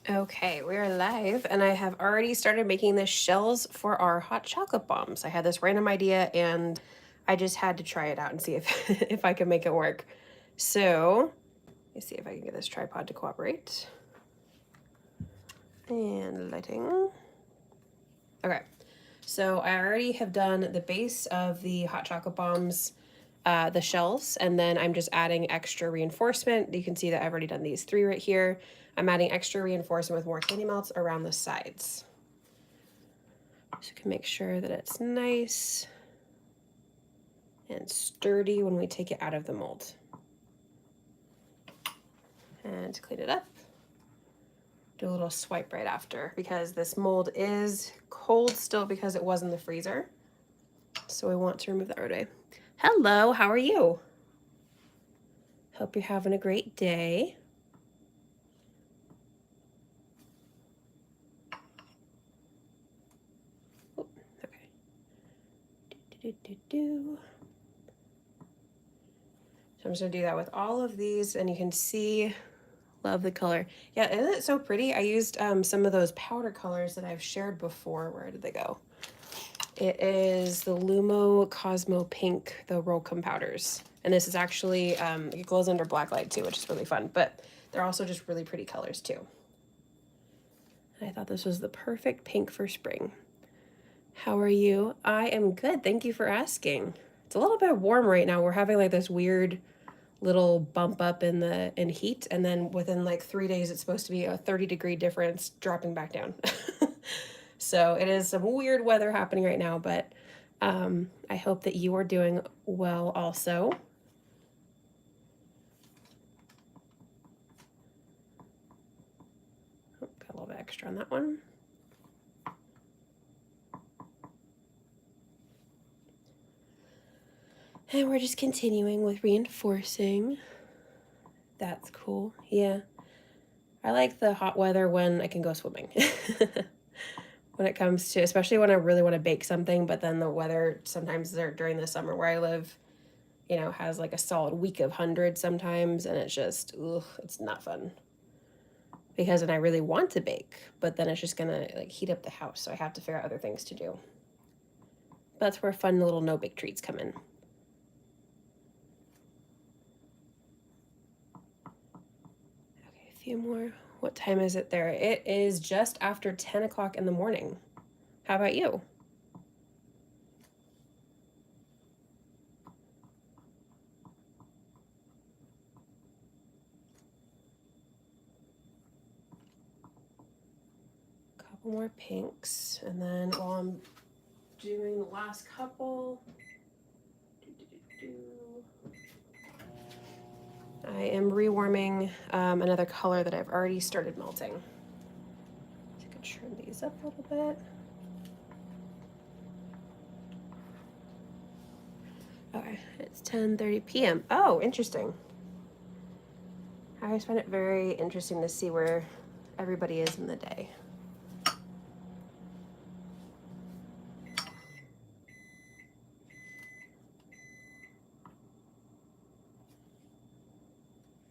Okay, we're live, and I have already started making the shells for our hot chocolate bombs. I had this random idea, and I just had to try it out and see if if I can make it work. So, let me see if I can get this tripod to cooperate. And lighting. Okay, so I already have done the base of the hot chocolate bombs, the shells, and then I'm just adding extra reinforcement. You can see that I've already done these 3 right here. I'm adding extra reinforcement with more candy melts around the sides. So you can make sure that it's nice and sturdy when we take it out of the mold. And to clean it up, do a little swipe right after, because this mold is cold still because it was in the freezer. So we want to remove that right away. Hello, how are you? Hope you're having a great day. Oh, okay. So I'm just gonna do that with all of these, and you can see, love the color. Yeah, isn't it so pretty? I used some of those powder colors that I've shared before. Where did they go? It is the Lumo Cosmo Pink, the Rolcom powders. And this is actually, it glows under black light too, which is really fun. But they're also just really pretty colors too. And I thought this was the perfect pink for spring. How are you? I am good. Thank you for asking. It's a little bit warm right now. We're having like this weird little bump up in heat, and then within like 3 days it's supposed to be a 30-degree difference dropping back down. So it is some weird weather happening right now, but I hope that you are doing well also. Oh, got a little bit extra on that one. And we're just continuing with reinforcing. That's cool. Yeah. I like the hot weather when I can go swimming. When it comes to, especially when I really want to bake something, but then the weather sometimes during the summer where I live, has like a solid week of 100 sometimes, and it's just, ugh, it's not fun. Because then I really want to bake, but then it's just gonna like heat up the house, so I have to figure out other things to do. That's where fun little no-bake treats come in. Okay, a few more. What time is it there? It is just after 10 o'clock in the morning. How about you? Couple more pinks, and then while I'm doing the last couple, I am rewarming another color that I've already started melting. So I could trim these up a little bit. Okay, it's 10:30 p.m. Oh, interesting. I always find it very interesting to see where everybody is in the day.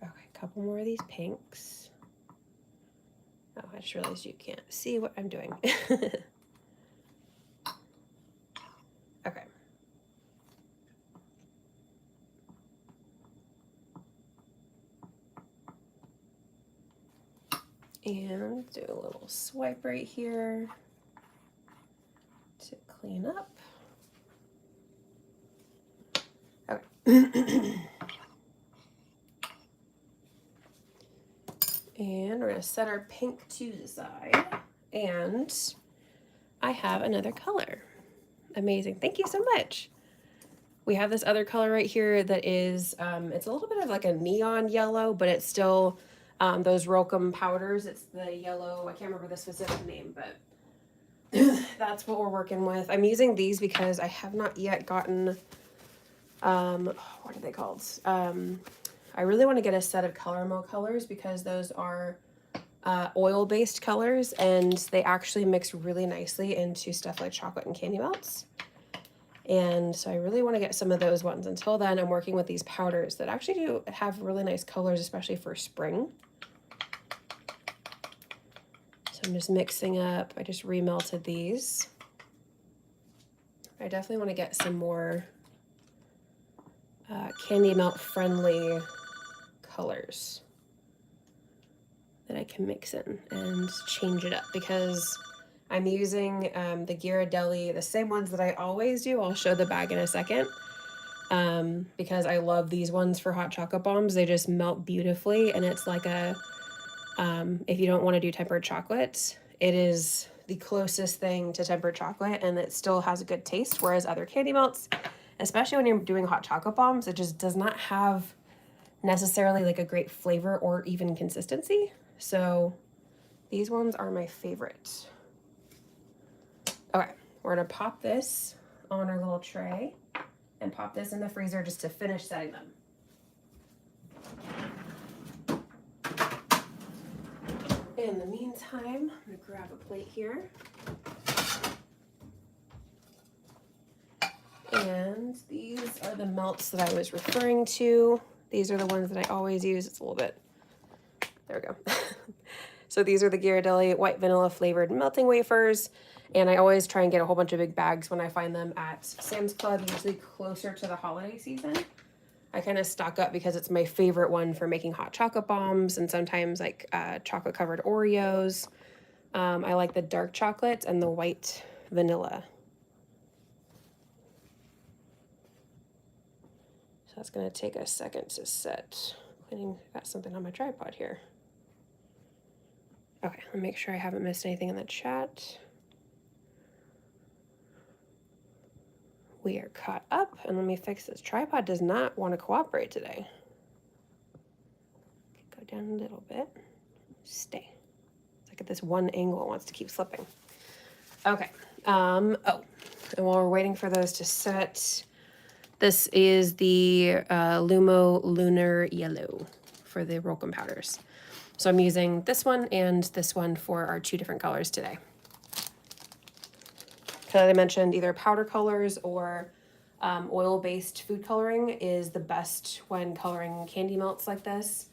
Okay, a couple more of these pinks. Oh, I just realized you can't see what I'm doing. Okay. And do a little swipe right here to clean up. Okay. And we're gonna set our pink to the side. And I have another color. Amazing. Thank you so much. We have this other color right here that is, it's a little bit of like a neon yellow, but it's still those Rolcom powders. It's the yellow, I can't remember the specific name, but that's what we're working with. I'm using these because I have not yet gotten, what are they called? I really want to get a set of Coloramo colors because those are oil-based colors, and they actually mix really nicely into stuff like chocolate and candy melts. And so I really want to get some of those ones. Until then, I'm working with these powders that actually do have really nice colors, especially for spring. I'm just mixing up. I just remelted these. I definitely want to get some more candy melt friendly colors that I can mix in and change it up, because I'm using the Ghirardelli, the same ones that I always do. I'll show the bag in a second, because I love these ones for hot chocolate bombs. They just melt beautifully, and it's like a, if you don't want to do tempered chocolate, it is the closest thing to tempered chocolate, and it still has a good taste, whereas other candy melts, especially when you're doing hot chocolate bombs, it just does not have necessarily like a great flavor or even consistency. So these ones are my favorite. Okay, we're gonna pop this on our little tray and pop this in the freezer just to finish setting them. In the meantime, I'm gonna grab a plate here. And these are the melts that I was referring to. These are the ones that I always use. It's a little bit, there we go. So these are the Ghirardelli white vanilla flavored melting wafers. And I always try and get a whole bunch of big bags when I find them at Sam's Club, usually closer to the holiday season. I kind of stock up because it's my favorite one for making hot chocolate bombs, and sometimes like chocolate covered Oreos. I like the dark chocolate and the white vanilla. So that's gonna take a second to set. I got something on my tripod here. Okay, let me make sure I haven't missed anything in the chat. We are caught up, and let me fix this. Tripod does not want to cooperate today. Go down a little bit. Stay. It's like at this one angle it wants to keep slipping. Okay. Oh, and while we're waiting for those to set, this is the Lumo Lunar Yellow for the Roll'em powders. So I'm using this one and this one for our two different colors today. Because I mentioned either powder colors or oil-based food coloring is the best when coloring candy melts like this.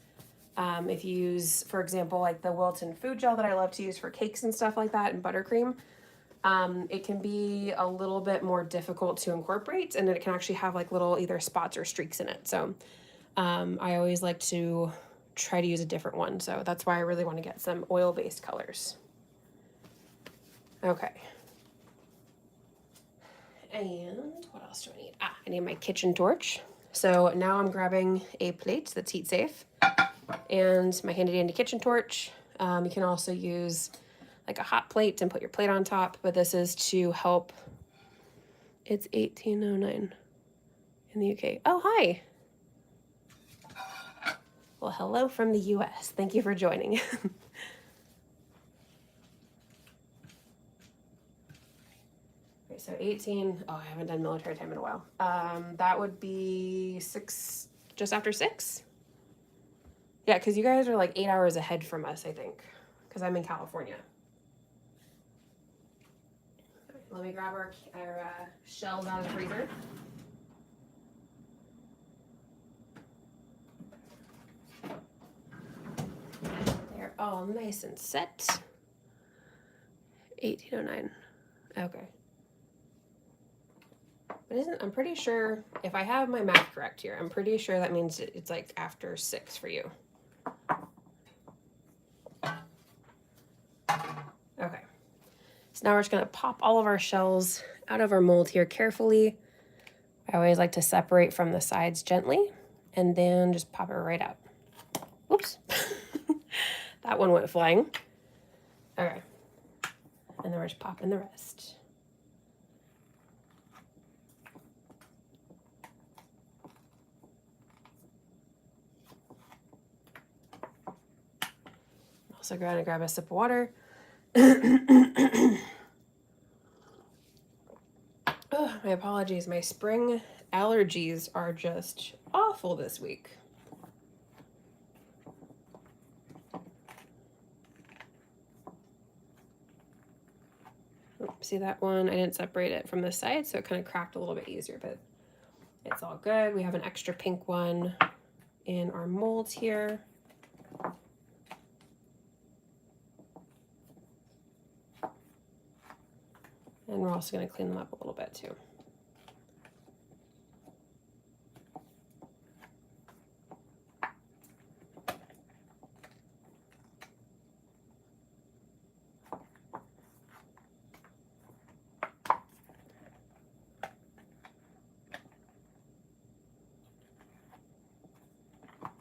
If you use, for example, like the Wilton food gel that I love to use for cakes and stuff like that and buttercream, it can be a little bit more difficult to incorporate, and it can actually have like little either spots or streaks in it. So I always like to try to use a different one. So that's why I really want to get some oil-based colors. Okay. And what else do I need? I need my kitchen torch. So now I'm grabbing a plate that's heat safe and my handy dandy kitchen torch. You can also use like a hot plate and put your plate on top, but this is to help. It's 1809 in the UK. Oh, hi. Well, hello from the US. Thank you for joining. Okay, so 18, oh, I haven't done military time in a while. That would be 6, just after 6? Yeah, because you guys are like 8 hours ahead from us, I think, because I'm in California. Let me grab our shells out of the freezer. They're all nice and set. 1809. Okay. But I'm pretty sure, if I have my math correct here, I'm pretty sure that means it's like after 6 for you. Okay. So now we're just gonna pop all of our shells out of our mold here carefully. I always like to separate from the sides gently and then just pop it right out. Oops. That one went flying. Okay. And then we're just popping the rest. Also gonna grab a sip of water. Oh, my apologies. My spring allergies are just awful this week. Oh, see that one? I didn't separate it from the side, so it kind of cracked a little bit easier, but it's all good. We have an extra pink one in our mold here. And we're also going to clean them up a little bit too.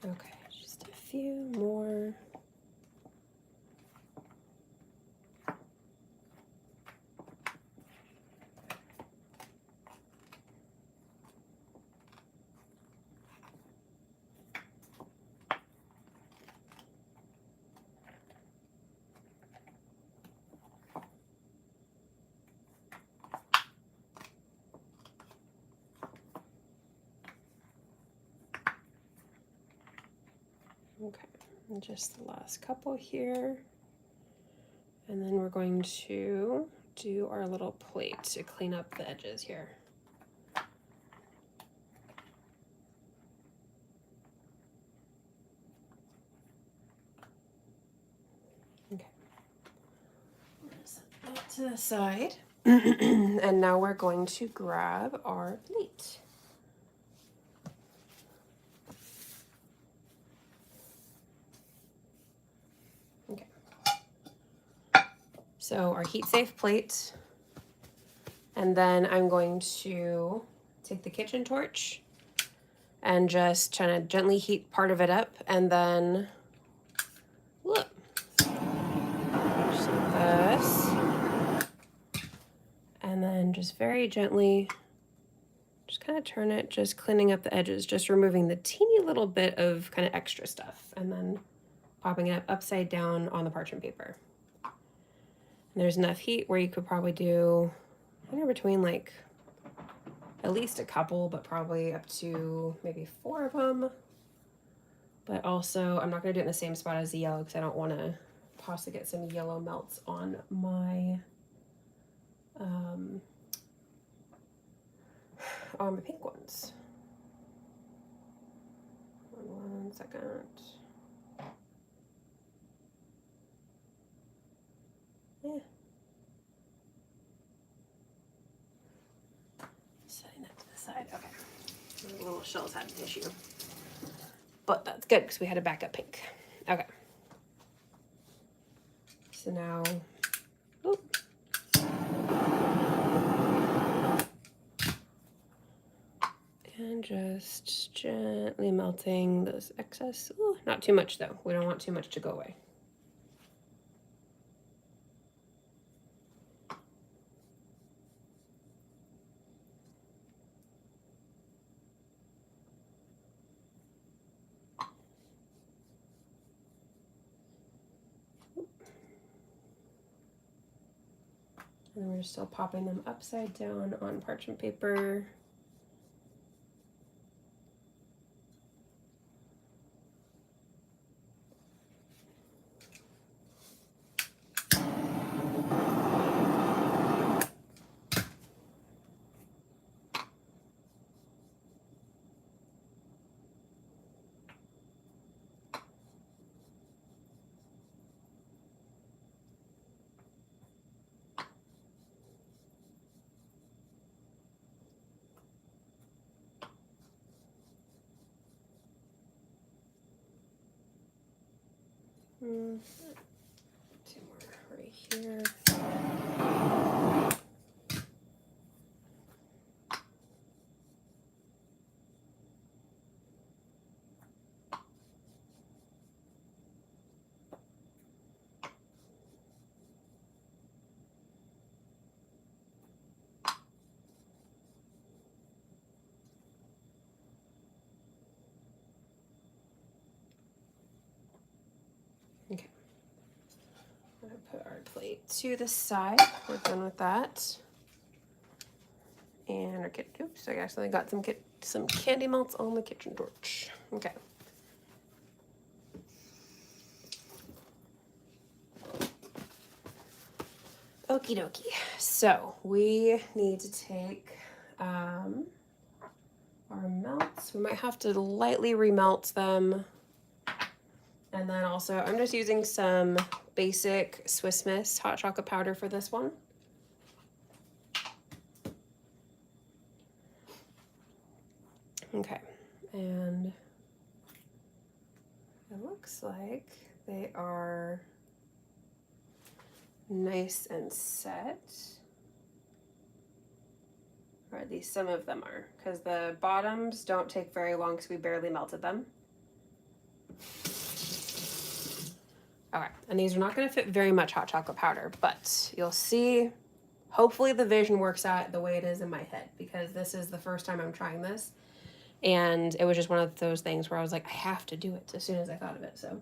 Okay, just a few more. Okay, and just the last couple here. And then we're going to do our little plate to clean up the edges here. Okay, set that to the side. And now we're going to grab our plate. Okay. So our heat safe plate. And then I'm going to take the kitchen torch and just kind of gently heat part of it up, and then look, just like this, and then just very gently just kind of turn it, just cleaning up the edges, just removing the teeny little bit of kind of extra stuff, and then popping it up upside down on the parchment paper. And there's enough heat where you could probably do anywhere between like at least a couple, but probably up to maybe 4 of them. But also, I'm not going to do it in the same spot as the yellow because I don't want to possibly get some yellow melts on my pink ones. One second. Yeah. Setting that to the side. Okay. The little shells had an issue. But that's good because we had a backup pink. Okay. So now, and just gently melting those excess. Ooh, not too much though. We don't want too much to go away. And we're still popping them upside down on parchment paper. Two more right here. Okay. I'm gonna put our plate to the side. We're done with that. And our oops, I accidentally got some candy melts on the kitchen torch. Okay. Okie dokie. So we need to take our melts. We might have to lightly remelt them. And then also, I'm just using some basic Swiss Miss hot chocolate powder for this one. Okay, and it looks like they are nice and set. Or at least some of them are, because the bottoms don't take very long because we barely melted them. Okay, and these are not going to fit very much hot chocolate powder, but you'll see, hopefully the vision works out the way it is in my head, because this is the first time I'm trying this. And it was just one of those things where I was like, I have to do it as soon as I thought of it. So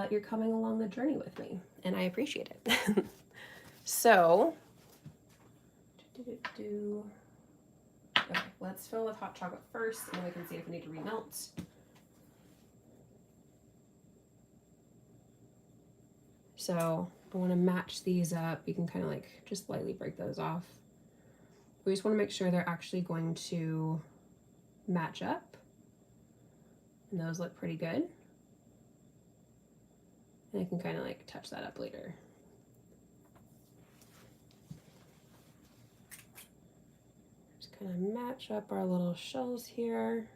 you're coming along the journey with me, and I appreciate it. So, okay, let's fill with hot chocolate first, and then we can see if we need to remelt. So I want to match these up. You can kind of like just lightly break those off. We just want to make sure they're actually going to match up. And those look pretty good. And I can kind of like touch that up later. Just kind of match up our little shells here.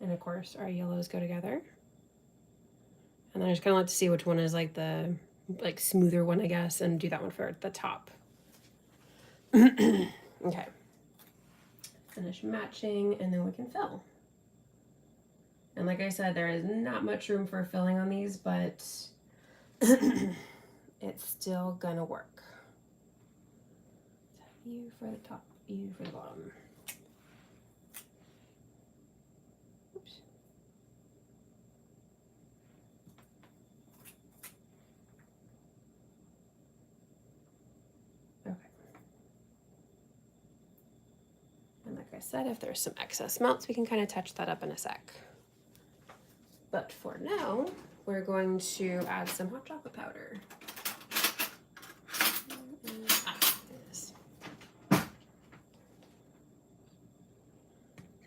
And of course our yellows go together. And then I just kind of like to see which one is like the smoother one, I guess, and do that one for the top. Okay. Finish matching, and then we can fill. And like I said, there is not much room for filling on these, but it's still gonna work. You for the top, you for the bottom. Oops. Okay. And like I said, if there's some excess melts, we can kind of touch that up in a sec. But for now, we're going to add some hot chocolate powder.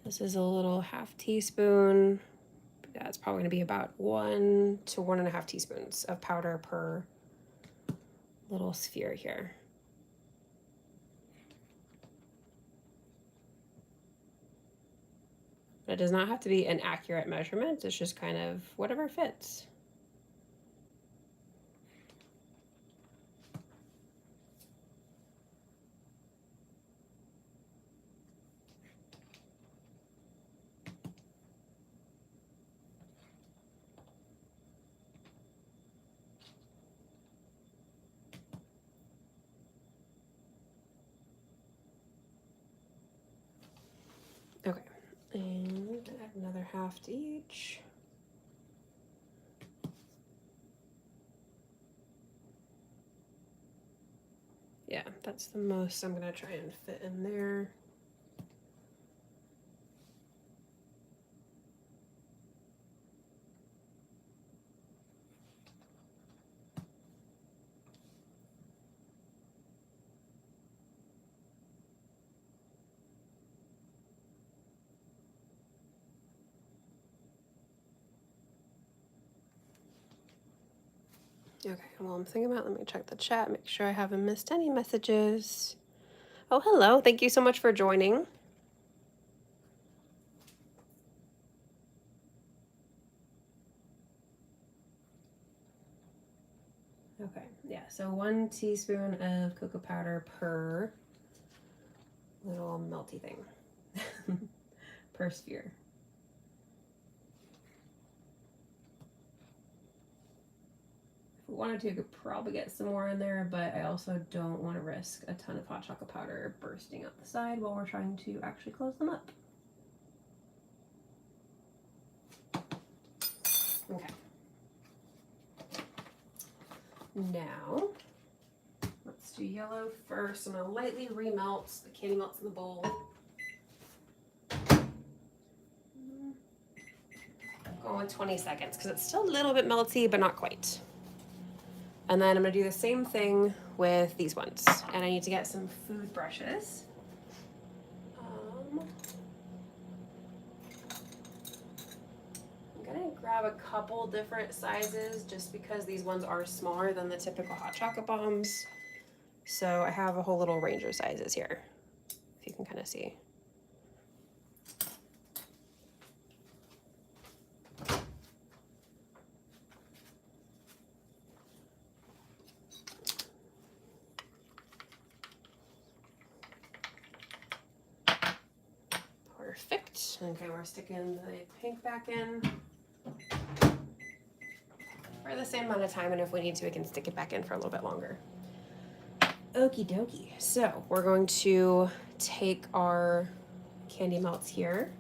This is a little half teaspoon. That's probably going to be about 1 to 1.5 teaspoons of powder per little sphere here. It does not have to be an accurate measurement. It's just kind of whatever fits. Okay, and add another half to each. Yeah, that's the most I'm gonna try and fit in there. Okay, well, I'm thinking about, let me check the chat, make sure I haven't missed any messages. Oh, hello, thank you so much for joining. Okay, yeah, so 1 teaspoon of cocoa powder per little melty thing, per sphere. If we wanted to, we could probably get some more in there, but I also don't want to risk a ton of hot chocolate powder bursting out the side while we're trying to actually close them up. Okay. Now, let's do yellow first. I'm going to lightly remelt the candy melts in the bowl. Going with 20 seconds because it's still a little bit melty, but not quite. And then I'm going to do the same thing with these ones. And I need to get some food brushes. I'm going to grab a couple different sizes just because these ones are smaller than the typical hot chocolate bombs. So I have a whole little range of sizes here, if you can kind of see. Perfect. Okay, we're sticking the pink back in for the same amount of time, and if we need to, we can stick it back in for a little bit longer. Okie dokie. So we're going to take our candy melts here.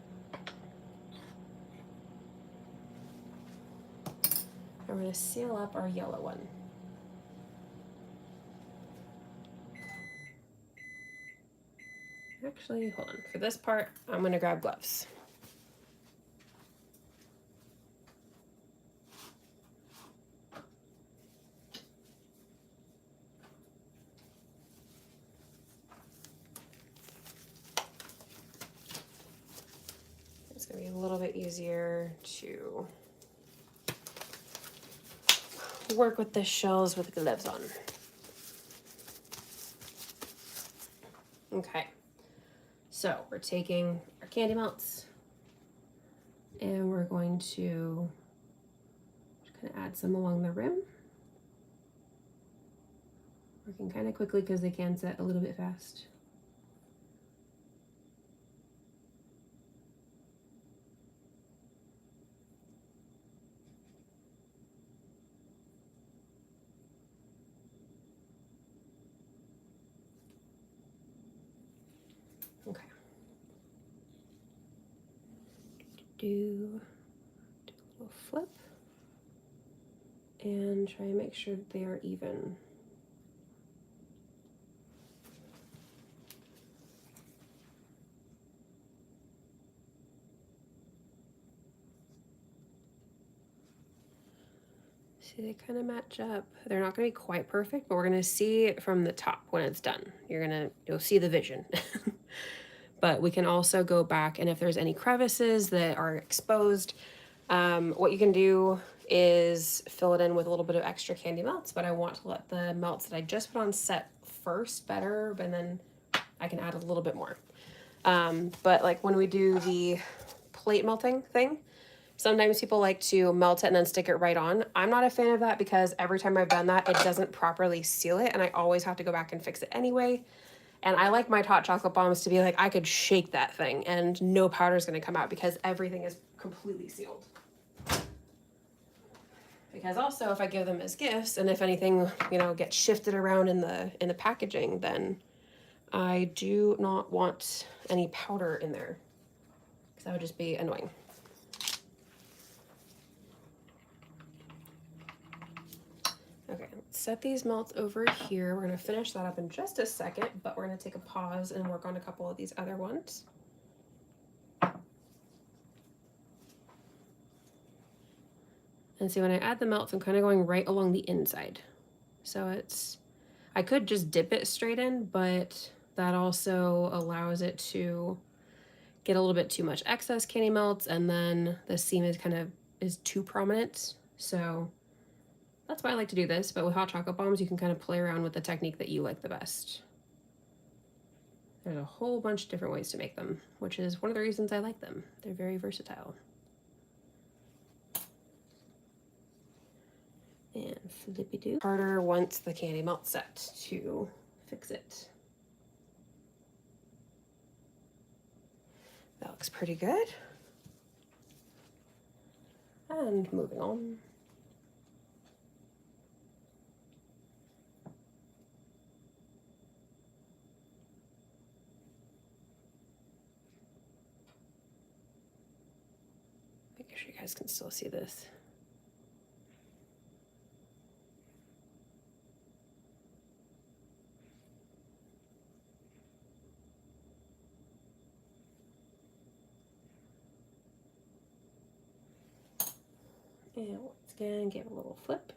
And we're going to seal up our yellow one. Actually, hold on. For this part, I'm going to grab gloves. It's going to be a little bit easier to work with the shells with gloves on. Okay. So we're taking our candy melts and we're going to just kind of add some along the rim. Working kind of quickly because they can set a little bit fast. Okay. Do a little flip and try and make sure that they are even. See, they kind of match up. They're not going to be quite perfect, but we're going to see it from the top when it's done. You'll see the vision. But we can also go back, and if there's any crevices that are exposed, what you can do is fill it in with a little bit of extra candy melts, but I want to let the melts that I just put on set first better, and then I can add a little bit more. But like when we do the plate melting thing, sometimes people like to melt it and then stick it right on. I'm not a fan of that because every time I've done that, it doesn't properly seal it, and I always have to go back and fix it anyway. And I like my hot chocolate bombs to be like, I could shake that thing and no powder is going to come out because everything is completely sealed. Because also if I give them as gifts and if anything, gets shifted around in the packaging, then I do not want any powder in there because that would just be annoying. Okay, let's set these melts over here. We're going to finish that up in just a second, but we're going to take a pause and work on a couple of these other ones. And see, when I add the melts, I'm kind of going right along the inside. So I could just dip it straight in, but that also allows it to get a little bit too much excess candy melts, and then the seam is too prominent. So that's why I like to do this, but with hot chocolate bombs, you can kind of play around with the technique that you like the best. There's a whole bunch of different ways to make them, which is one of the reasons I like them. They're very versatile. And flippy-doo. Harder once the candy melts set to fix it. That looks pretty good. And moving on. Making sure you guys can still see this. And once again, give a little flip.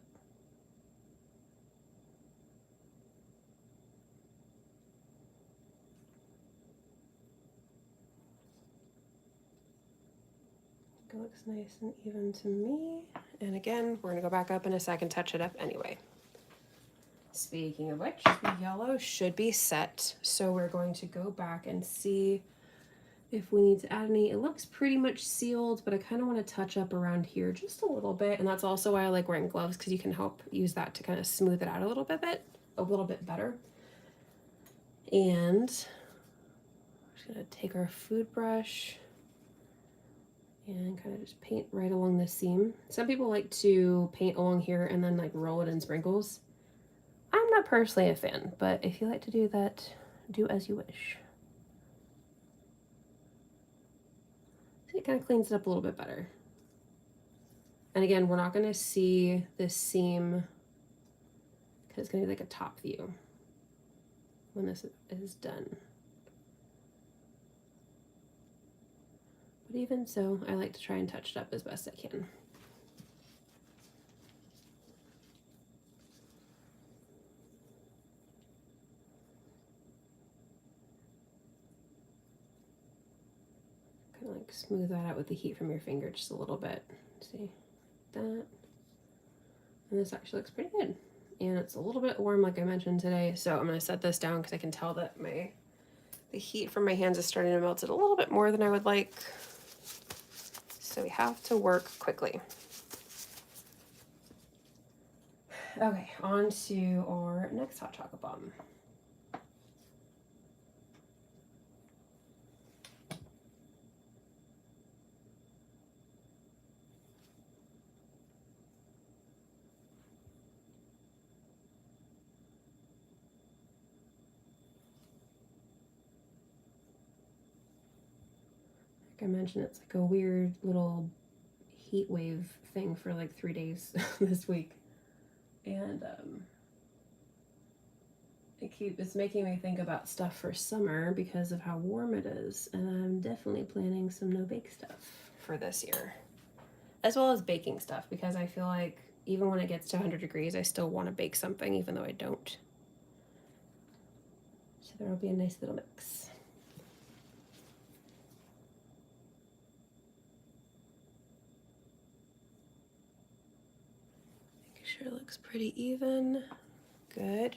It looks nice and even to me. And again, we're gonna go back up in a second, touch it up anyway. Speaking of which, the yellow should be set. So we're going to go back and see if we need to add any. It looks pretty much sealed, but I kind of want to touch up around here just a little bit. And that's also why I like wearing gloves, because you can help use that to kind of smooth it out a little bit better. And I'm just gonna take our food brush and kind of just paint right along the seam. Some people like to paint along here and then like roll it in sprinkles. I'm not personally a fan, but if you like to do that, do as you wish. So it kind of cleans it up a little bit better. And again, we're not going to see this seam because it's going to be like a top view when this is done. But even so, I like to try and touch it up as best I can. Kind of like smooth that out with the heat from your finger just a little bit. See that? And this actually looks pretty good. And it's a little bit warm, like I mentioned today, so I'm going to set this down because I can tell that the heat from my hands is starting to melt it a little bit more than I would like. So we have to work quickly. Okay, on to our next hot chocolate bomb. Like I mentioned, it's like a weird little heat wave thing for like 3 days this week. And it's making me think about stuff for summer because of how warm it is. And I'm definitely planning some no-bake stuff for this year. As well as baking stuff, because I feel like even when it gets to 100 degrees, I still want to bake something, even though I don't. So there will be a nice little mix. Make sure it looks pretty even. Good.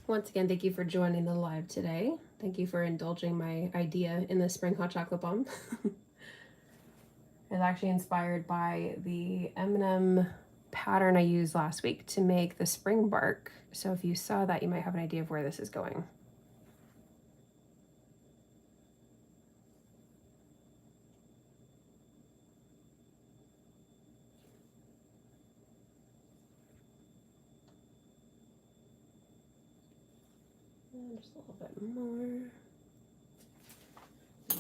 Once again, thank you for joining the live today. Thank you for indulging my idea in the spring hot chocolate bomb. It's actually inspired by the M&M pattern I used last week to make the spring bark. So if you saw that, you might have an idea of where this is going. And just a little bit more.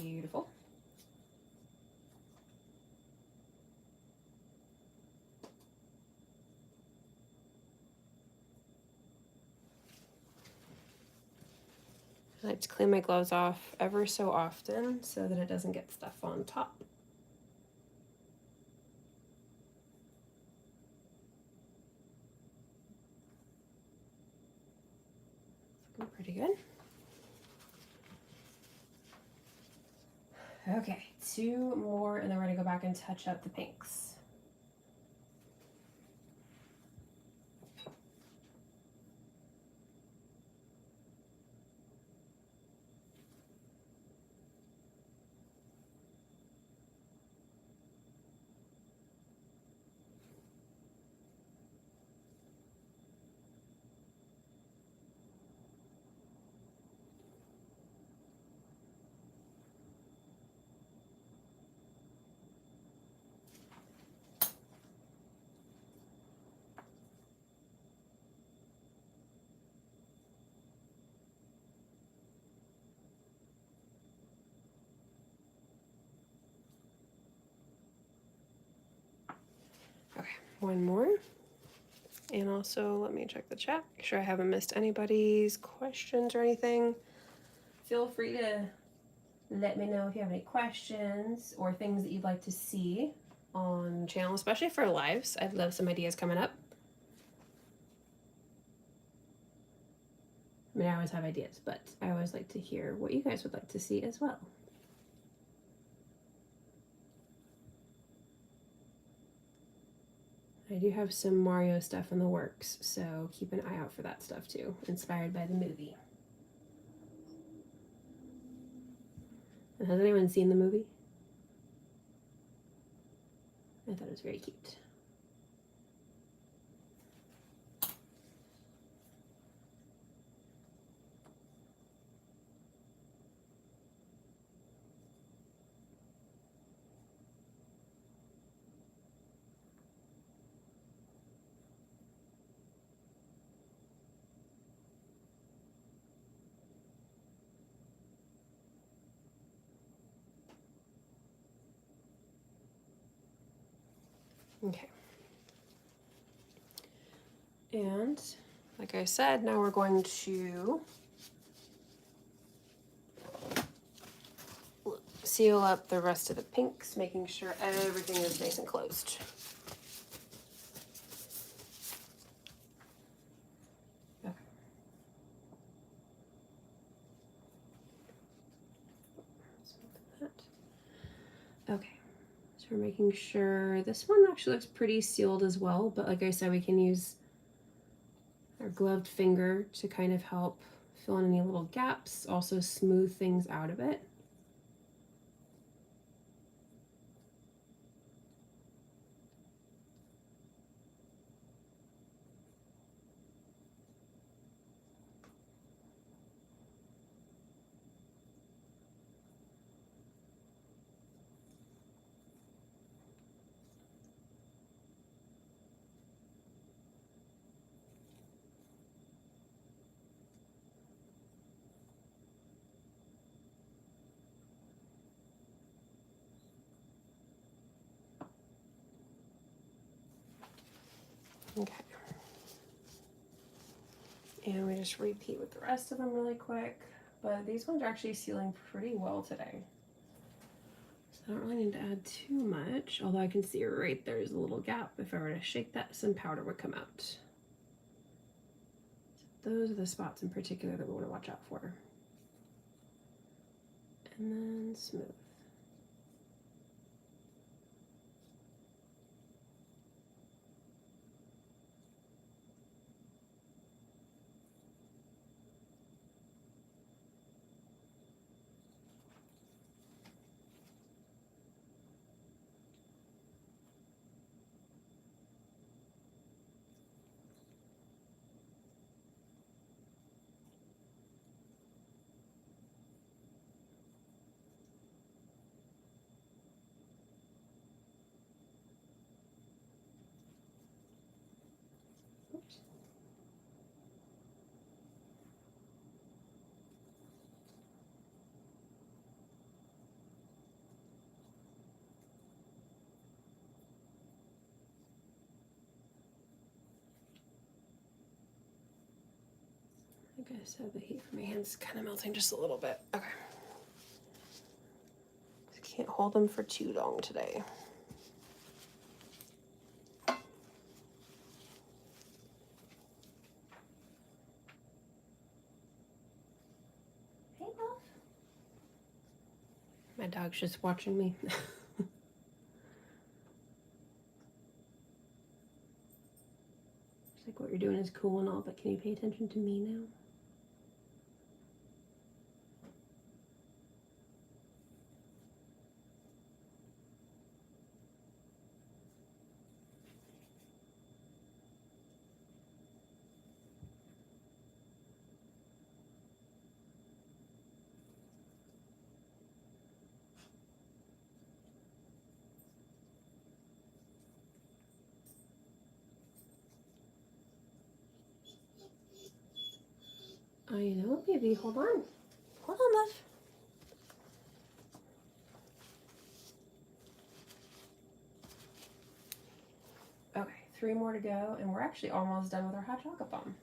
Beautiful. I like to clean my gloves off ever so often so that it doesn't get stuff on top. It's looking pretty good. Okay, 2 more and then we're gonna go back and touch up the pinks. Okay, 1 more. And also, let me check the chat, make sure I haven't missed anybody's questions or anything. Feel free to let me know if you have any questions or things that you'd like to see on the channel, especially for lives. I'd love some ideas coming up. mean, I always have ideas, but I always like to hear what you guys would like to see as well. I do have some Mario stuff in the works, so keep an eye out for that stuff too, inspired by the movie. And has anyone seen the movie? I thought it was very cute. Okay. And like I said, now we're going to seal up the rest of the pinks, making sure everything is nice and closed. Okay. Okay. So we're making sure this one actually looks pretty sealed as well, but like I said, we can use our gloved finger to kind of help fill in any little gaps, also smooth things out a bit. Okay. And we just repeat with the rest of them really quick. But these ones are actually sealing pretty well today. So I don't really need to add too much, although I can see right there's a little gap. If I were to shake that, some powder would come out. So those are the spots in particular that we want to watch out for. And then smooth. Oops. Like I said, the heat from my hands kind of melting just a little bit. Okay. Can't hold them for too long today. Hey, love. My dog's just watching me. It's like what you're doing is cool and all, but can you pay attention to me now? I know, baby. Hold on. Hold on, love. Okay, 3 more to go, and we're actually almost done with our hot chocolate bomb.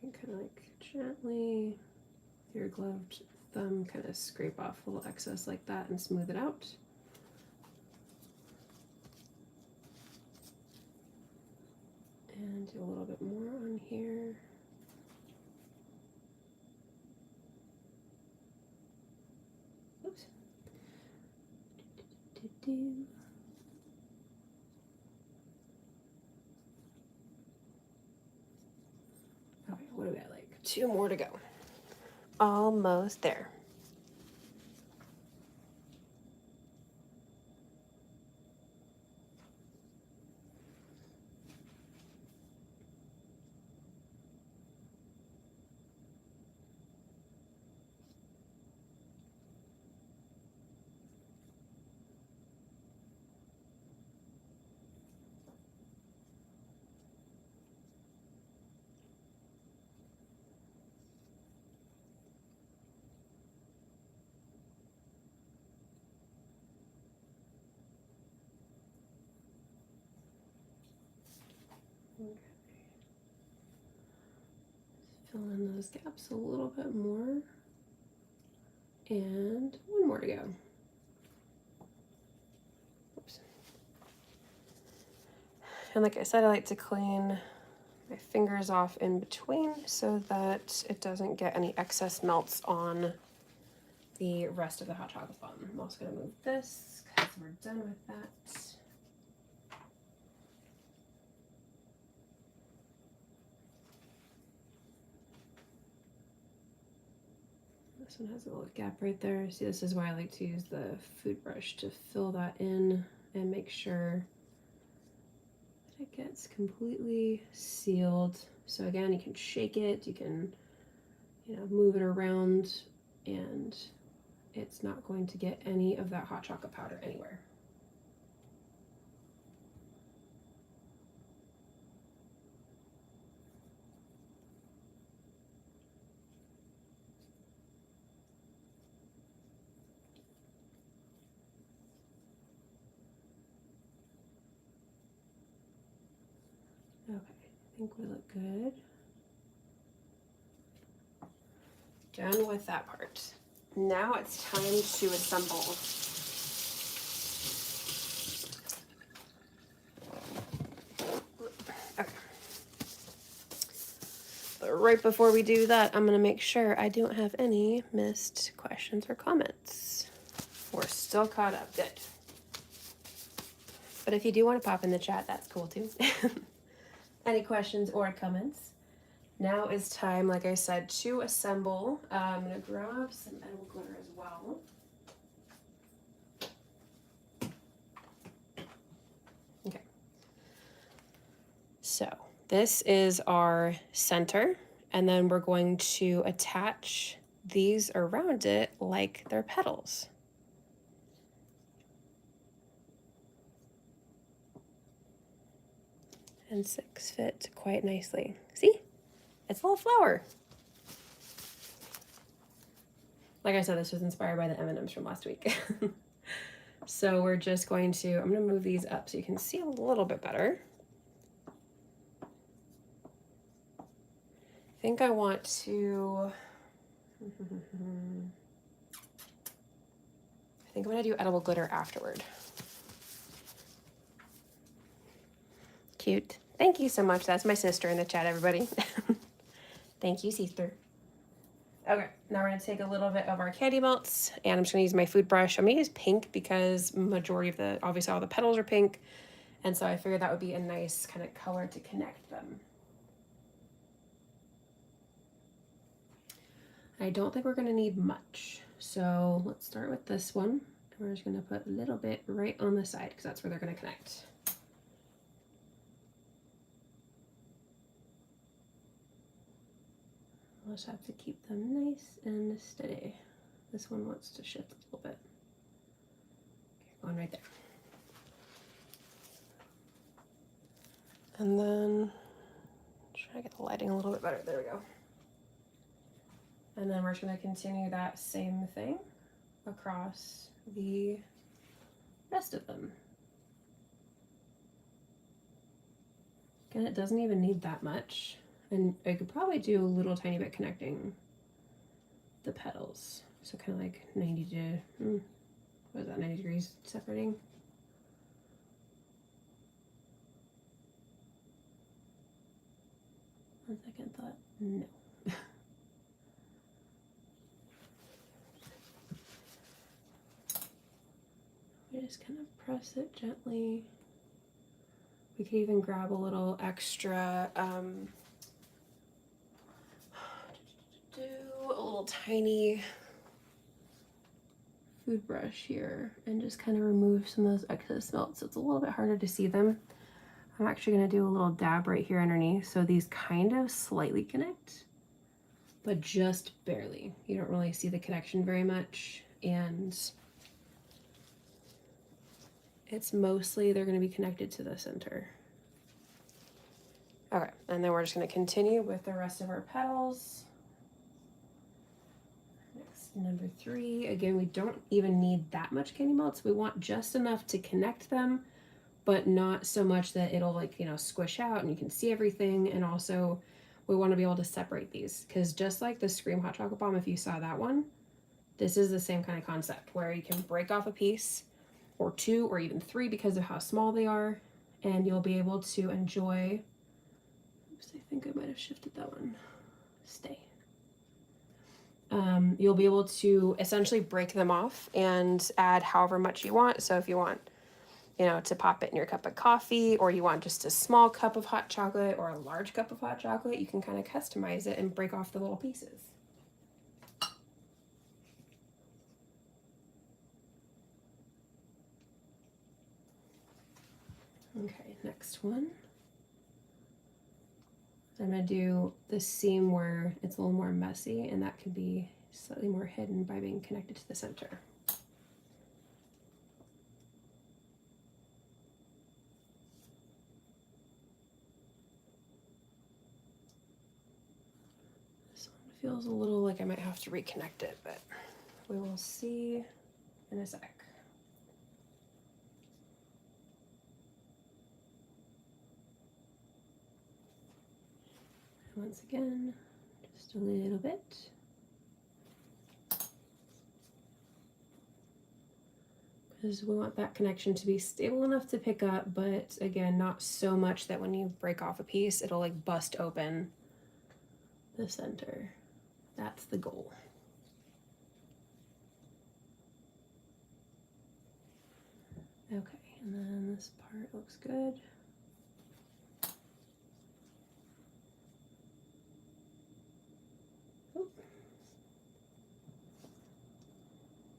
You can kind of like gently, with your gloved thumb, kind of scrape off a little excess like that and smooth it out. And do a little bit more on here. Oops. Okay, what do we got? Like 2 more to go. Almost there. Okay. Fill in those gaps a little bit more. And 1 more to go. Oops. And like I said, I like to clean my fingers off in between so that it doesn't get any excess melts on the rest of the hot chocolate bun. I'm also going to move this because we're done with that. This one has a little gap right there. See, this is why I like to use the food brush to fill that in and make sure that it gets completely sealed. So again, you can shake it, you can, move it around, and it's not going to get any of that hot chocolate powder anywhere. Okay, I think we look good. Done with that part. Now it's time to assemble. Okay. But right before we do that, I'm gonna make sure I don't have any missed questions or comments. We're still caught up, good. But if you do want to pop in the chat, that's cool too. Any questions or comments? Now is time, like I said, to assemble. I'm gonna grab some edible glitter as well. Okay. So this is our center, and then we're going to attach these around it like they're petals. And 6 fit quite nicely. See? It's a little flower. Like I said, this was inspired by the M&Ms from last week. So we're just going to, I'm going to move these up so you can see a little bit better. I think I want to, I think I'm going to do edible glitter afterward. Cute. Thank you so much. That's my sister in the chat, everybody. Thank you, sister. Okay, now we're gonna take a little bit of our candy melts, and I'm just gonna use my food brush. I'm gonna use pink because majority of obviously all the petals are pink, and so I figured that would be a nice kind of color to connect them. I don't think we're gonna need much, so let's start with this one. We're just gonna put a little bit right on the side because that's where they're gonna connect. I'll just have to keep them nice and steady. This one wants to shift a little bit. Okay, going right there. And then try to get the lighting a little bit better. There we go. And then we're just going to continue that same thing across the rest of them. And it doesn't even need that much. And I could probably do a little tiny bit connecting the petals. So kind of like 90 to, what is that, 90 degrees separating? One second thought, no. We just kind of press it gently. We could even grab a little extra, do a little tiny food brush here and just kind of remove some of those excess melts. So it's a little bit harder to see them. I'm actually going to do a little dab right here underneath. So these kind of slightly connect, but just barely. You don't really see the connection very much. And it's mostly, they're going to be connected to the center. Okay, and then we're just going to continue with the rest of our petals. Next, number 3. Again, we don't even need that much candy melts. We want just enough to connect them, but not so much that it'll, like, you know, squish out and you can see everything. And also we want to be able to separate these, because just like the Scream Hot Chocolate Bomb, if you saw that one, this is the same kind of concept where you can break off a piece or 2 or even 3 because of how small they are, and you'll be able to enjoy. Oops, I think I might have shifted that one. Stay. You'll be able to essentially break them off and add however much you want. So if you want, you know, to pop it in your cup of coffee, or you want just a small cup of hot chocolate or a large cup of hot chocolate, you can kind of customize it and break off the little pieces. Okay, next one. I'm going to do the seam where it's a little more messy, and that could be slightly more hidden by being connected to the center. This one feels a little like I might have to reconnect it, but we will see in a sec. Once again, just a little bit. Because we want that connection to be stable enough to pick up, but again, not so much that when you break off a piece, it'll like bust open the center. That's the goal. Okay, and then this part looks good. Oop.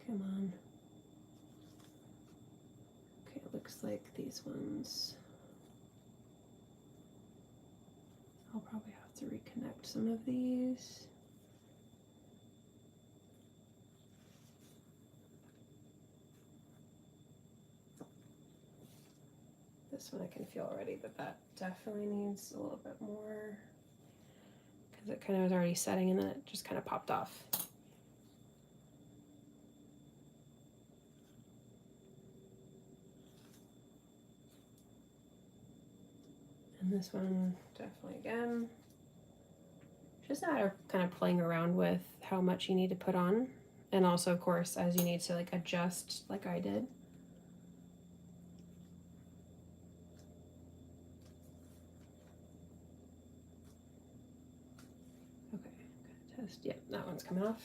Come on. Okay, it looks like these ones, I'll probably have to reconnect some of these. This one I can feel already that definitely needs a little bit more, because it kind of was already setting and then it just kind of popped off. And this one definitely again. Just a matter of kind of playing around with how much you need to put on, and also of course as you need to like adjust like I did. Okay, test. Yep, that one's coming off.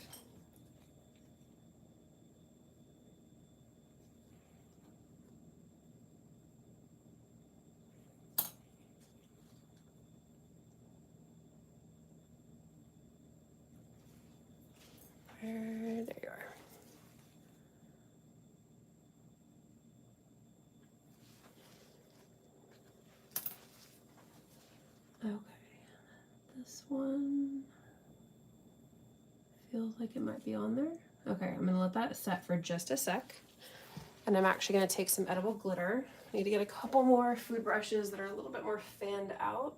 There you are. Okay, this one feels like it might be on there. Okay, I'm gonna let that set for just a sec. And I'm actually gonna take some edible glitter. I need to get a couple more food brushes that are a little bit more fanned out.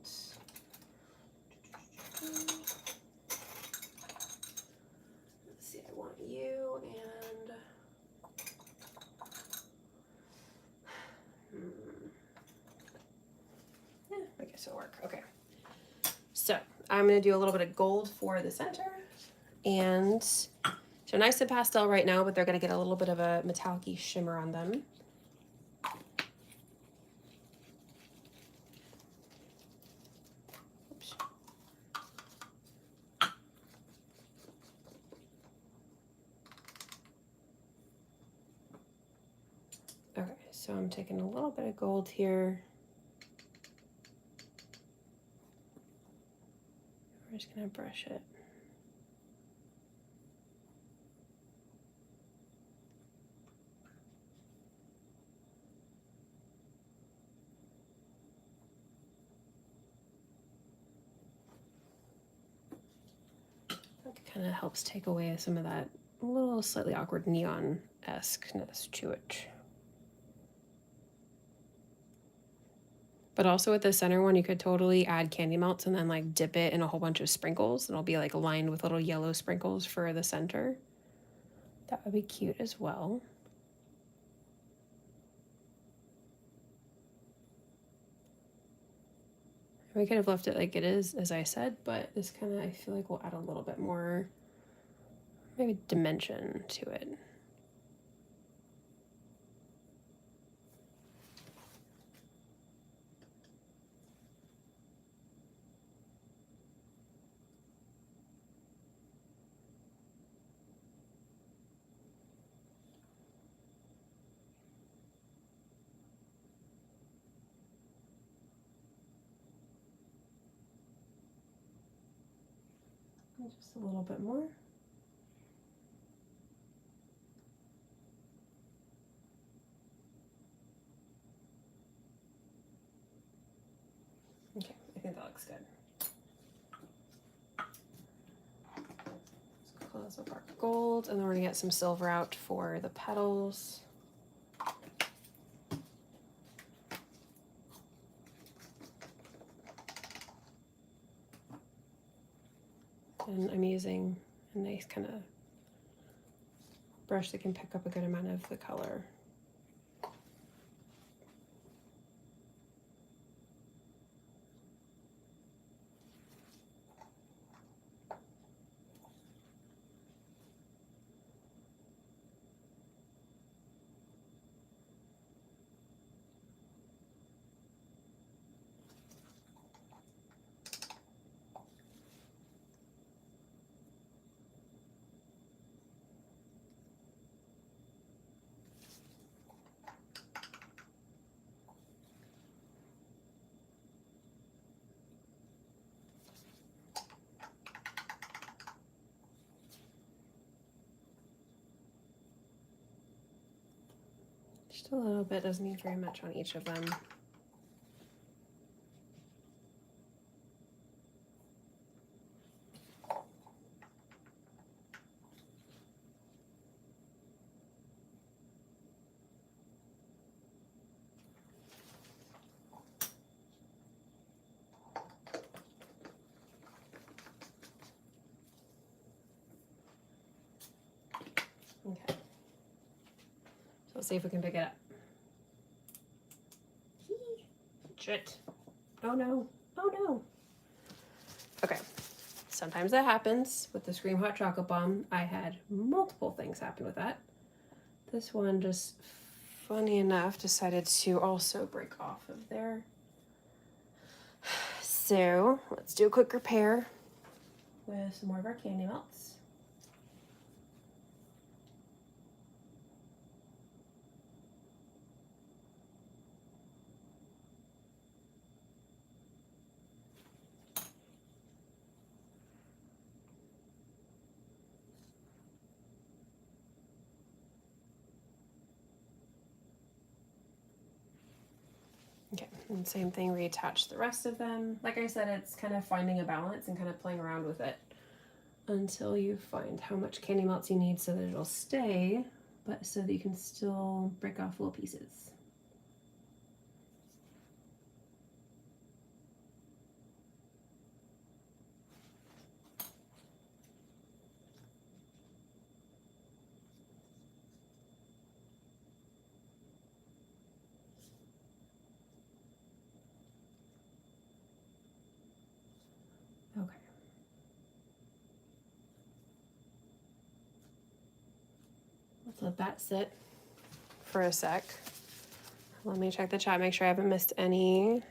Let's see, I want you and yeah, I guess it'll work. Okay. So I'm going to do a little bit of gold for the center. And they're nice and pastel right now, but they're going to get a little bit of a metallic-y shimmer on them. Oops. Okay, so I'm taking a little bit of gold here. We're just going to brush it. Kind of helps take away some of that little slightly awkward neon-esqueness to it. But also with the center one, you could totally add candy melts and then like dip it in a whole bunch of sprinkles. And it'll be like lined with little yellow sprinkles for the center. That would be cute as well. We could have left it like it is, as I said, but this kind of, I feel like will add a little bit more, maybe dimension to it. Just a little bit more. Okay, I think that looks good. Let's close up our gold, and then we're gonna get some silver out for the petals. And I'm using a nice kind of brush that can pick up a good amount of the color. Just a little bit, doesn't need very much on each of them. Okay. So let's see if we can pick it up. Shit. Oh no. Oh no. Okay. Sometimes that happens with the Scream Hot Chocolate Bomb. I had multiple things happen with that. This one just, funny enough, decided to also break off of there. So let's do a quick repair with some more of our candy melts. Okay, and same thing, reattach the rest of them. Like I said, it's kind of finding a balance and kind of playing around with it until you find how much candy melts you need so that it'll stay, but so that you can still break off little pieces. Okay, Let's let that sit for a sec. Let me check the chat, make sure I haven't missed anything.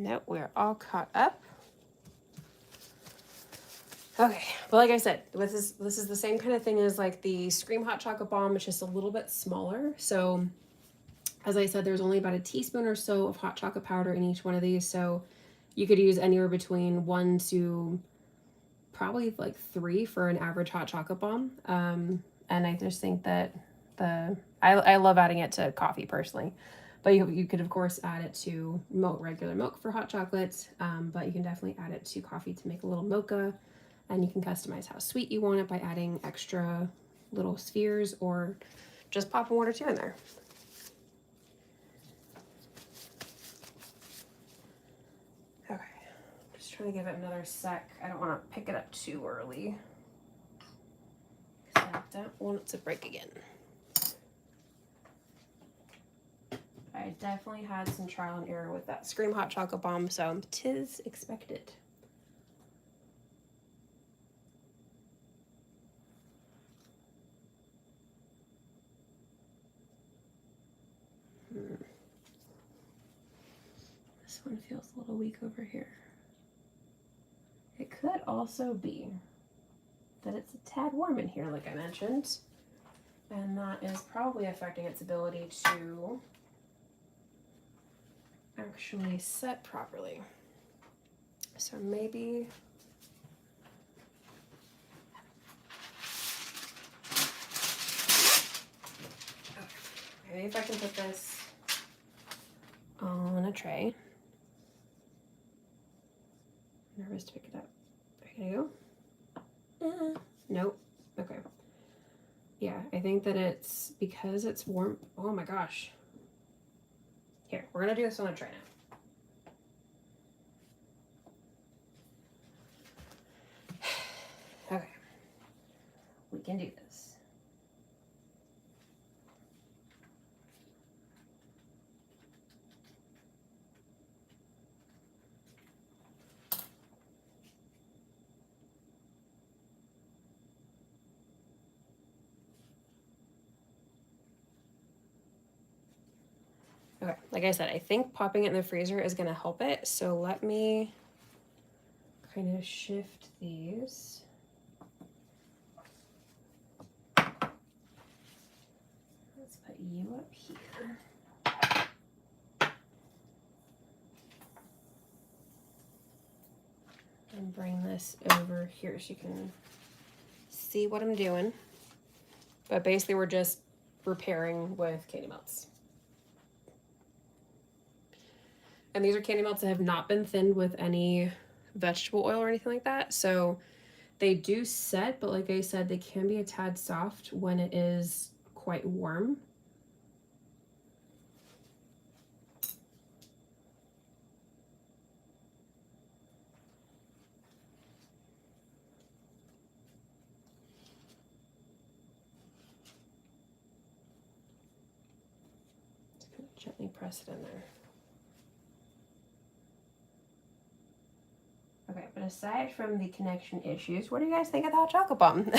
Nope, we're all caught up. Okay, but like I said, this is the same kind of thing as like the Scream Hot Chocolate Bomb. It's just a little bit smaller. So as I said, there's only about a teaspoon or so of hot chocolate powder in each one of these. So you could use anywhere between 1 to probably like 3 for an average hot chocolate bomb. And I just think that I love adding it to coffee personally. But you could, of course, add it to regular milk for hot chocolate. But you can definitely add it to coffee to make a little mocha. And you can customize how sweet you want it by adding extra little spheres or just popping 1 or 2 in there. Okay, just trying to give it another sec. I don't want to pick it up too early, because I don't want it to break again. I definitely had some trial and error with that Scream Hot Chocolate Bomb, so 'tis expected. This one feels a little weak over here. It could also be that it's a tad warm in here, like I mentioned, and that is probably affecting its ability to actually set properly. So maybe if I can put this on a tray. I'm nervous to pick it up. There you go. Nope. Okay. Yeah, I think that it's because it's warm. Oh my gosh. Here, we're gonna do this on a tray now. Okay. We can do this. Okay, like I said, I think popping it in the freezer is gonna help it. So let me kind of shift these. Let's put you up here. And bring this over here so you can see what I'm doing. But basically we're just repairing with candy melts. And these are candy melts that have not been thinned with any vegetable oil or anything like that. So they do set, but like I said, they can be a tad soft when it is quite warm. Just kind of gently press it in there. Okay, but aside from the connection issues, what do you guys think of the hot chocolate bomb? Okay,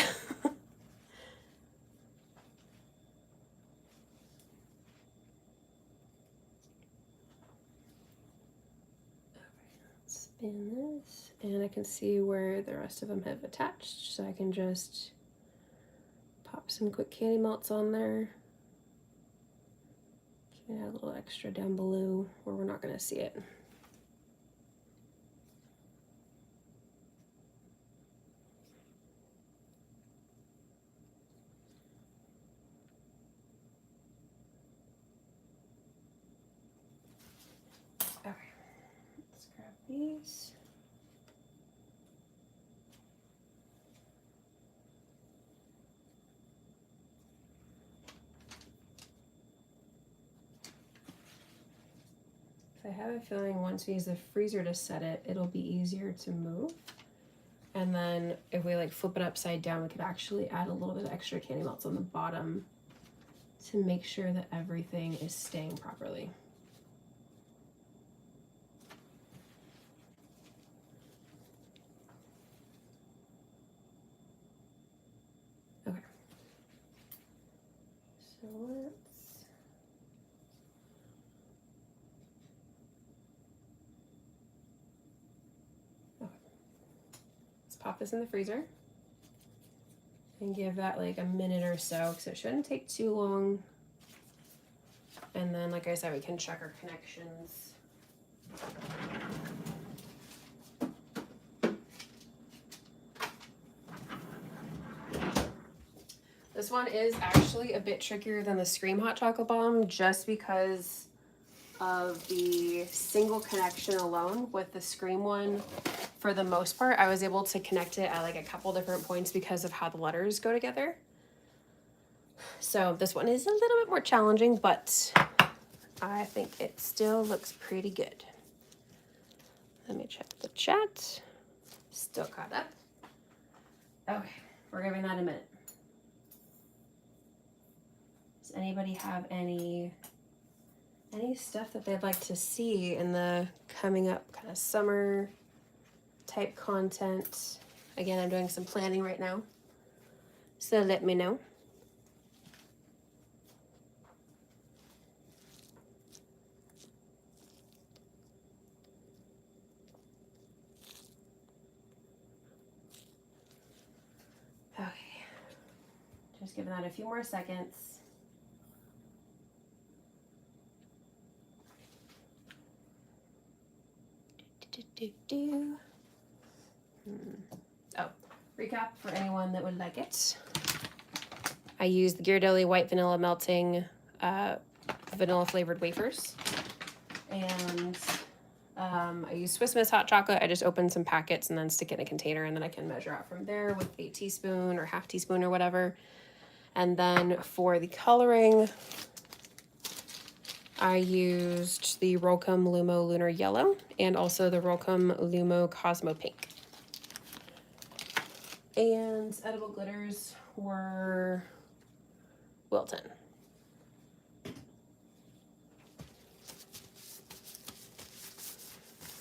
let's spin this, and I can see where the rest of them have attached, so I can just pop some quick candy melts on there. Can add a little extra down below where we're not going to see it. Okay, let's grab these. I have a feeling once we use the freezer to set it, it'll be easier to move. And then if we like flip it upside down, we could actually add a little bit of extra candy melts on the bottom to make sure that everything is staying properly. pop this in the freezer and give that like a minute or so because it shouldn't take too long. And then, like I said, we can check our connections. This one is actually a bit trickier than the Scream Hot Chocolate Bomb just because of the single connection alone. With the Scream one, for the most part, I was able to connect it at like a couple different points because of how the letters go together. So this one is a little bit more challenging, but I think it still looks pretty good. Let me check the chat. Still caught up. Okay, we're giving that a minute. Does anybody have any stuff that they'd like to see in the coming up kind of summer type content? Again, I'm doing some planning right now, so let me know. Okay, just giving that a few more seconds. Oh, recap for anyone that would like it. I used the Ghirardelli White Vanilla Melting vanilla flavored wafers, and I used Swiss Miss hot chocolate. I just opened some packets and then stick it in a container, and then I can measure out from there with a teaspoon or half teaspoon or whatever. And then for the coloring, I used the Rolcom Lumo Lunar Yellow and also the Rolcom Lumo Cosmo Pink. And edible glitters were Wilton.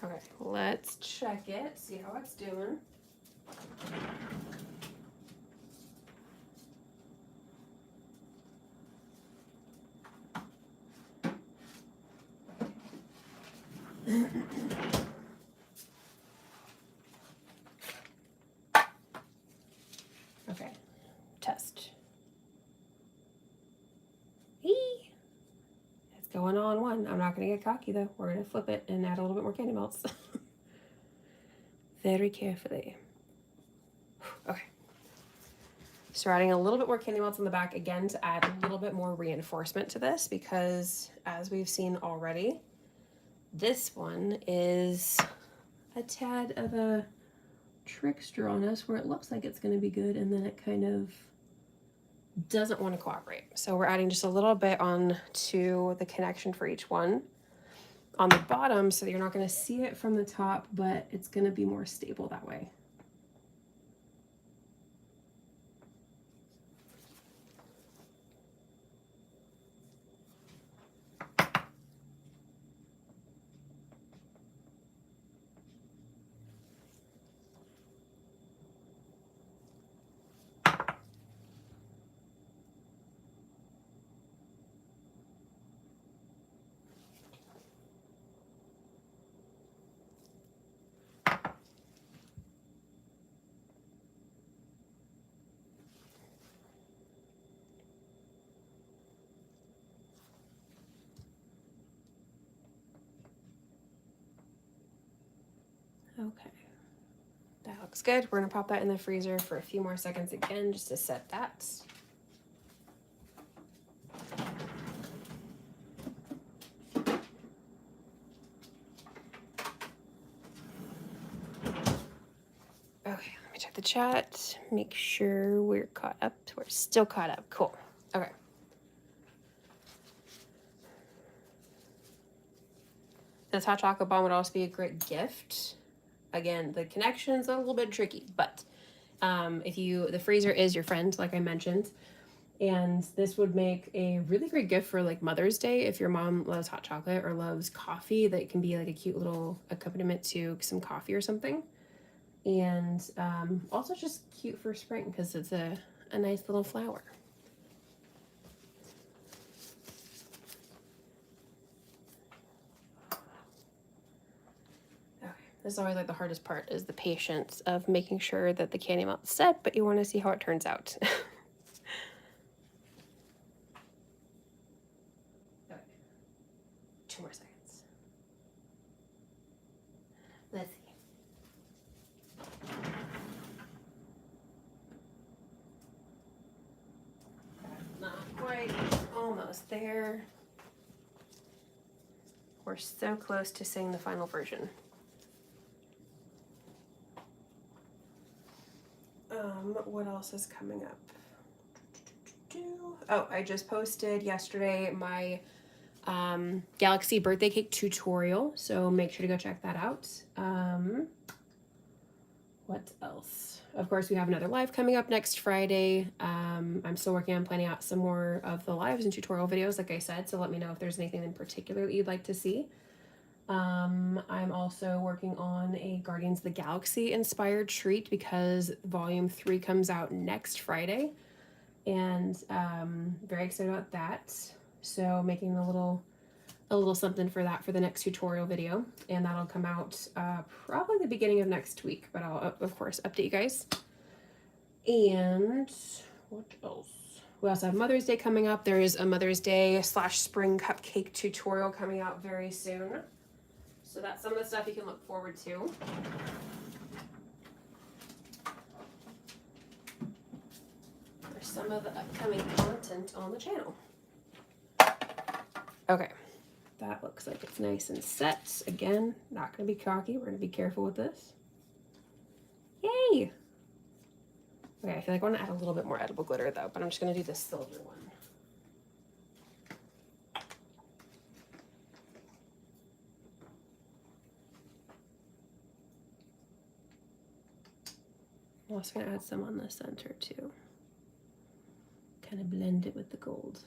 Okay, let's check it, see how it's doing. Okay, test. Eee. It's going on one. I'm not gonna get cocky though. We're gonna flip it and add a little bit more candy melts. Very carefully. Okay. So we're adding a little bit more candy melts on the back again to add a little bit more reinforcement to this because as we've seen already, this one is a tad of a trickster on us where it looks like it's going to be good and then it kind of doesn't want to cooperate. So we're adding just a little bit on to the connection for each one on the bottom so that you're not going to see it from the top, but it's going to be more stable that way. Okay, that looks good. We're gonna pop that in the freezer for a few more seconds again, just to set that. Okay, let me check the chat, make sure we're caught up. We're still caught up, cool. Okay. This hot chocolate bomb would also be a great gift. Again, the connection's a little bit tricky, but the freezer is your friend, like I mentioned, and this would make a really great gift for like Mother's Day if your mom loves hot chocolate or loves coffee. That can be like a cute little accompaniment to some coffee or something. And also just cute for spring because it's a nice little flower. Okay, This is always like the hardest part, is the patience of making sure that the candy melt's set, but you want to see how it turns out. Okay. 2 more seconds. Let's see. Not quite. Almost there. We're so close to seeing the final version. What else is coming up? Oh, I just posted yesterday my Galaxy birthday cake tutorial, so make sure to go check that out. What else? Of course, we have another live coming up next Friday. I'm still working on planning out some more of the lives and tutorial videos, like I said, so let me know if there's anything in particular that you'd like to see. I'm also working on a Guardians of the Galaxy inspired treat because volume 3 comes out next Friday, and very excited about that. So making a little something for that for the next tutorial video, and that'll come out probably the beginning of next week, but I'll of course update you guys. And what else? We also have Mother's Day coming up. There is a Mother's Day / spring cupcake tutorial coming out very soon. So that's some of the stuff you can look forward to. There's some of the upcoming content on the channel. Okay, that looks like it's nice and set. Again, not going to be cocky. We're going to be careful with this. Yay! Okay, I feel like I want to add a little bit more edible glitter though, but I'm just going to do the silver one. I'm also going to add some on the center too. Kind of blend it with the gold.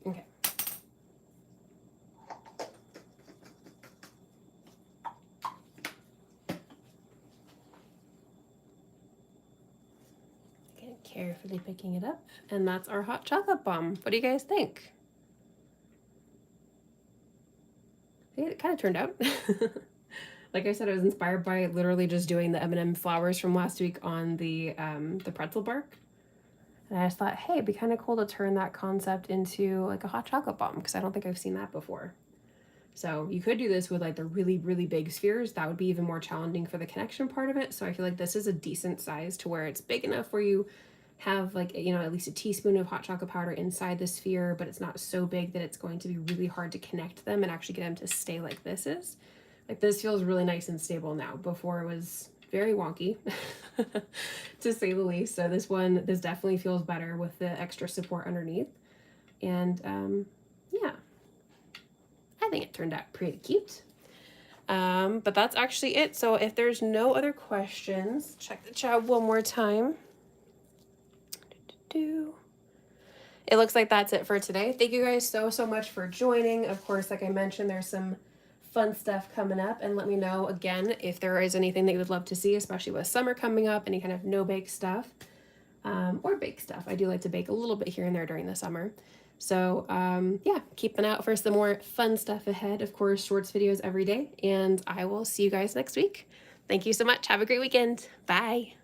Okay. Again, carefully picking it up, and that's our hot chocolate bomb. What do you guys think? It kind of turned out. Like I said, I was inspired by literally just doing the M&M flowers from last week on the pretzel bark. And I just thought, hey, it'd be kind of cool to turn that concept into like a hot chocolate bomb, because I don't think I've seen that before. So you could do this with like the really, really big spheres. That would be even more challenging for the connection part of it. So I feel like this is a decent size to where it's big enough where you have like, you know, at least a teaspoon of hot chocolate powder inside the sphere, but it's not so big that it's going to be really hard to connect them and actually get them to stay like this is. Like this feels really nice and stable now. Before it was very wonky, to say the least. So this definitely feels better with the extra support underneath. And yeah, I think it turned out pretty cute. But that's actually it. So if there's no other questions, check the chat one more time. It looks like that's it for today. Thank you guys so much for joining. Of course, like I mentioned, there's some fun stuff coming up, and let me know again if there is anything that you would love to see, especially with summer coming up, any kind of no-bake stuff, or bake stuff. I do like to bake a little bit here and there during the summer. So yeah, keep an eye out for some more fun stuff ahead. Of course, shorts videos every day, and I will see you guys next week. Thank you so much. Have a great weekend. Bye.